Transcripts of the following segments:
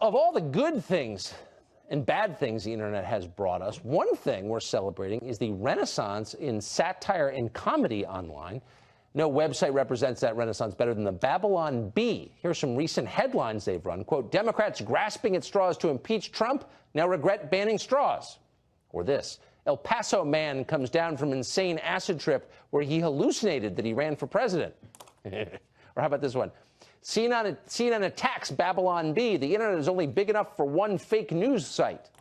Of all the good things and bad things the internet has brought us, one thing we're celebrating is the renaissance in satire and comedy online. No website represents that renaissance better than the Babylon Bee. Here are some recent headlines they've run. Quote, Democrats grasping at straws to impeach Trump, now regret banning straws. Or this, El Paso man comes down from insane acid trip where he hallucinated that he ran for president. Or how about this one? CNN attacks Babylon Bee. The internet is only big enough for one fake news site.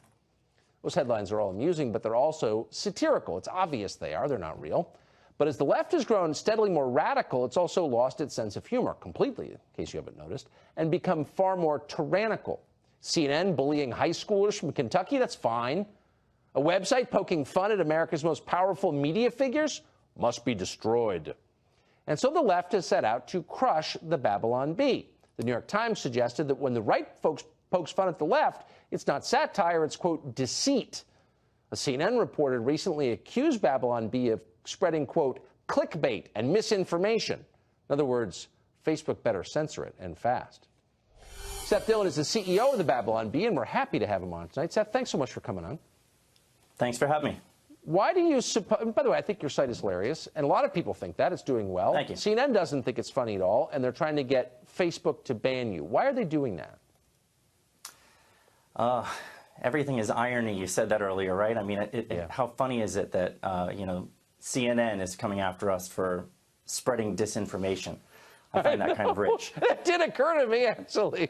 Those headlines are all amusing, but they're also satirical. It's obvious they are. They're not real. But as the left has grown steadily more radical, it's also lost its sense of humor completely, in case you haven't noticed, and become far more tyrannical. CNN bullying high schoolers from Kentucky, that's fine. A website poking fun at America's most powerful media figures must be destroyed. And so the left has set out to crush the Babylon Bee. The New York Times suggested that when the right pokes fun at the left, it's not satire, it's, quote, deceit. A CNN reporter recently accused Babylon Bee of spreading, quote, clickbait and misinformation. In other words, Facebook better censor it, and fast. Seth Dillon is the CEO of the Babylon Bee, and we're happy to have him on tonight. Seth, thanks so much for coming on. Thanks for having me. Why do you suppose, by the way, I think your site is hilarious, and a lot of people think that. It's doing well. Thank you. CNN doesn't think it's funny at all, and they're trying to get Facebook to ban you. Why are they doing that? Everything is irony. You said that earlier, right? I mean, how funny is it that, CNN is coming after us for spreading disinformation? I find that kind of rich. That did occur to me, actually.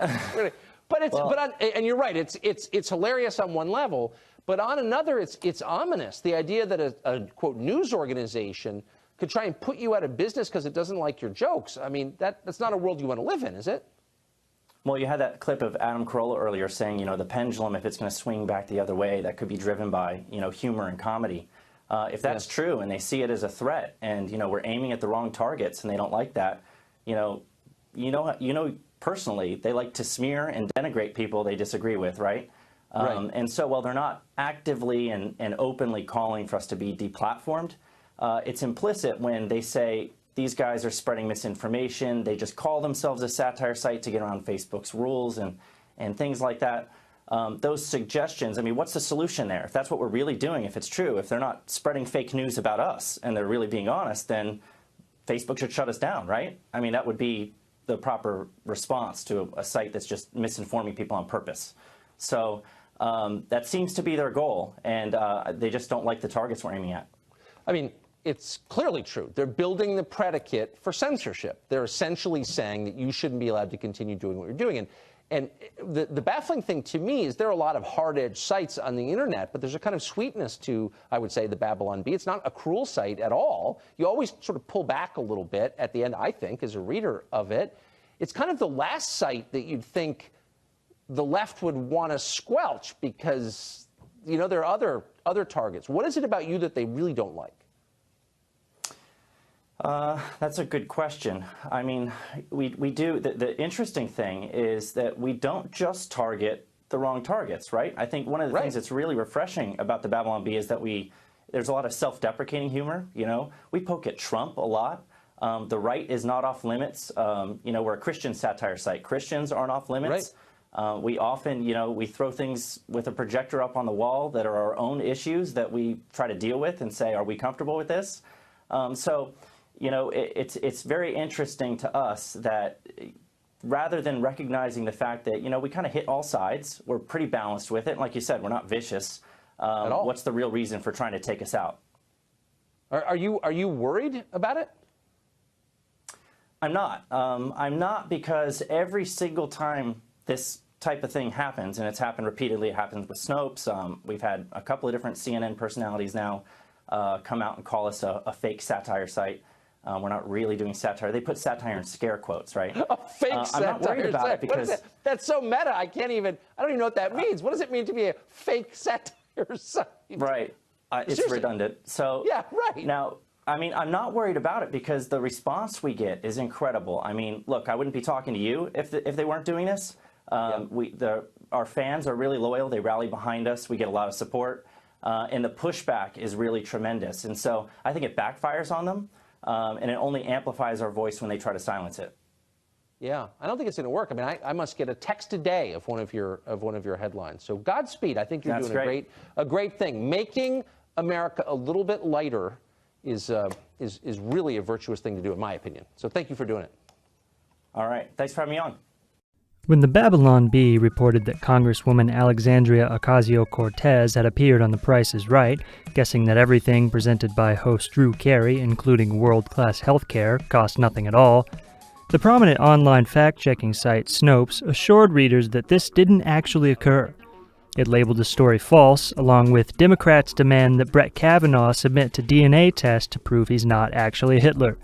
But it's, and you're right. It's hilarious on one level, but on another, it's ominous. The idea that a quote news organization could try and put you out of business because it doesn't like your jokes. I mean, that's not a world you want to live in, is it? Well, you had that clip of Adam Carolla earlier saying, the pendulum, if it's going to swing back the other way, that could be driven by, humor and comedy. If that's true and they see it as a threat and, we're aiming at the wrong targets and they don't like that, personally, they like to smear and denigrate people they disagree with, right? And so while they're not actively and openly calling for us to be deplatformed, it's implicit when they say these guys are spreading misinformation. They just call themselves a satire site to get around Facebook's rules and things like that. Those suggestions, I mean, what's the solution there? If that's what we're really doing, if it's true, if they're not spreading fake news about us and they're really being honest, then Facebook should shut us down, right? I mean, that would be the proper response to a site that's just misinforming people on purpose. So that seems to be their goal, and they just don't like the targets we're aiming at. I mean, it's clearly true. They're building the predicate for censorship. They're essentially saying that you shouldn't be allowed to continue doing what you're doing. And the baffling thing to me is there are a lot of hard-edged sites on the internet, but there's a kind of sweetness to, I would say, the Babylon Bee. It's not a cruel site at all. You always sort of pull back a little bit at the end, I think, as a reader of it. It's kind of the last site that you'd think the left would want to squelch because, there are other targets. What is it about you that they really don't like? That's a good question. I mean, we do. The interesting thing is that we don't just target the wrong targets, right? I think one of the things that's really refreshing about the Babylon Bee is that there's a lot of self-deprecating humor. We poke at Trump a lot. The right is not off limits. We're a Christian satire site. Christians aren't off limits. We often, we throw things with a projector up on the wall that are our own issues that we try to deal with and say, are we comfortable with this? It's very interesting to us that rather than recognizing the fact that, we kind of hit all sides, we're pretty balanced with it. And like you said, we're not vicious. At all. What's the real reason for trying to take us out? Are you worried about it? I'm not. I'm not, because every single time this type of thing happens, and it's happened repeatedly, it happens with Snopes. We've had a couple of different CNN personalities now come out and call us a fake satire site. We're not really doing satire. They put satire in scare quotes, right? A fake satire. I'm not worried about it because that's so meta. I don't even know what that means. What does it mean to be a fake satire site? Right. It's redundant. So yeah, right. Now, I mean, I'm not worried about it because the response we get is incredible. I mean, look, I wouldn't be talking to you if they weren't doing this. Our fans are really loyal. They rally behind us. We get a lot of support. And the pushback is really tremendous. And so I think it backfires on them. And it only amplifies our voice when they try to silence it. Yeah, I don't think it's going to work. I mean, I must get a text a day of one of your headlines. So Godspeed. I think you're That's doing a great thing. Making America a little bit lighter is really a virtuous thing to do, in my opinion. So thank you for doing it. All right. Thanks for having me on. When the Babylon Bee reported that Congresswoman Alexandria Ocasio-Cortez had appeared on The Price is Right, guessing that everything presented by host Drew Carey, including world-class healthcare, cost nothing at all, the prominent online fact-checking site Snopes assured readers that this didn't actually occur. It labeled the story false, along with Democrats' demand that Brett Kavanaugh submit to DNA tests to prove he's not actually Hitler.